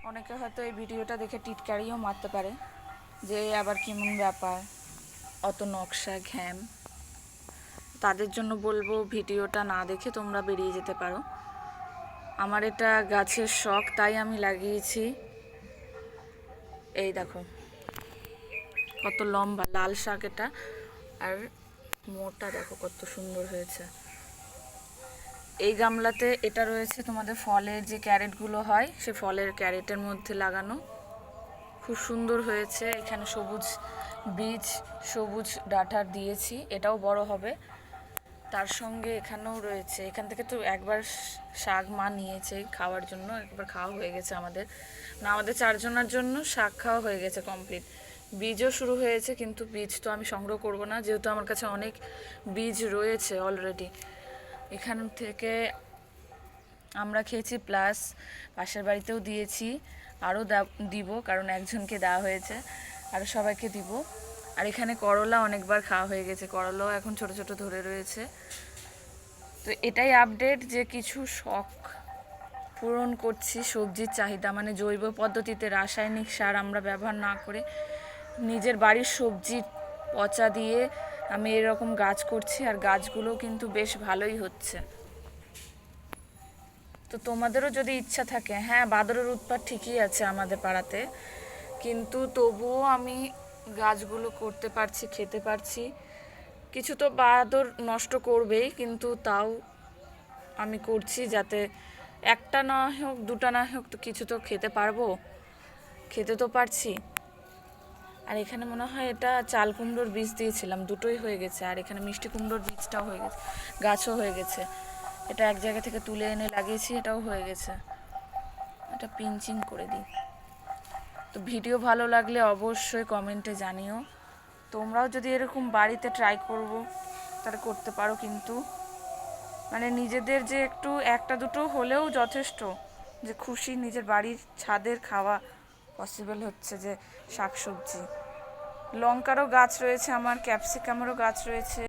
অনেকে হয়তো এই ভিডিওটা দেখে টিটকারিও মারতে পারে যে আবার কেমন ব্যাপার, অত নকশা ঘ্যাম। তাদের জন্য বলবো ভিডিওটা না দেখে তোমরা বেরিয়ে যেতে পারো। আমার এটা গাছের শখ, তাই আমি লাগিয়েছি। এই দেখো কত লম্বা লাল শাক এটা, আর মোটা দেখো কত সুন্দর হয়েছে। এই গামলাতে এটা রয়েছে তোমাদের ফলের যে ক্যারেটগুলো হয়, সে ফলের ক্যারেটের মধ্যে লাগানো, খুব সুন্দর হয়েছে। এখানে সবুজ বীজ, সবুজ ডাঁটার দিয়েছি, এটাও বড় হবে। তার সঙ্গে এখানেও রয়েছে, এখান থেকে তো একবার শাক মা নিয়েছে খাওয়ার জন্য, একবার খাওয়া হয়ে গেছে আমাদের, না আমাদের চারজনের জন্য শাক খাওয়া হয়ে গেছে কমপ্লিট। বীজও শুরু হয়েছে, কিন্তু বীজ তো আমি সংগ্রহ করব না, যেহেতু আমার কাছে অনেক বীজ রয়েছে অলরেডি। এখান থেকে আমরা খেয়েছি, প্লাস পাশের বাড়িতেও দিয়েছি, আরও দিব, কারণ একজনকে দেওয়া হয়েছে, আরও সবাইকে দিব। আর এখানে করলা অনেকবার খাওয়া হয়ে গেছে, করলাও এখন ছোট ছোট ধরে রয়েছে। তো এটাই আপডেট, যে কিছু শখ পূরণ করছি, সবজির চাহিদা, মানে জৈব পদ্ধতিতে, রাসায়নিক সার আমরা ব্যবহার না করে নিজের বাড়ির সবজি পচা দিয়ে আমি এরকম গাছ করছি, আর গাছগুলো কিন্তু বেশ ভালোই হচ্ছে। তো তোমাদেরও যদি ইচ্ছা থাকে, হ্যাঁ বাদরের উৎপাত ঠিকই আছে আমাদের পাড়াতে, কিন্তু তবুও আমি গাছগুলো করতে পারছি, খেতে পারছি। কিছু তো বাদর নষ্ট করবেই, কিন্তু তাও আমি করছি, যাতে একটা না হোক দুটা না হোক তো কিছু তো খেতে পারবো, খেতে তো পারছি। আর এখানে মনে হয় এটা চাল কুমড়োর বীজ দিয়েছিলাম, দুটোই হয়ে গেছে। আর এখানে মিষ্টি কুমড়োর বীজটাও হয়ে গেছে, গাছও হয়ে গেছে। এটা এক জায়গা থেকে তুলে এনে লাগিয়েছি, এটাও হয়ে গেছে। এটা পিঞ্চিং করে দিই। তো ভিডিও ভালো লাগলে অবশ্যই কমেন্টে জানিও। তোমরাও যদি এরকম বাড়িতে ট্রাই করবো তাহলে করতে পারো, কিন্তু মানে নিজেদের যে একটু একটা দুটো হলেও যথেষ্ট, যে খুশি নিজের বাড়ির ছাদের খাওয়া পসিবল হচ্ছে, যে শাকসবজি। লঙ্কারও গাছ রয়েছে আমার, ক্যাপসিকামেরও গাছ রয়েছে।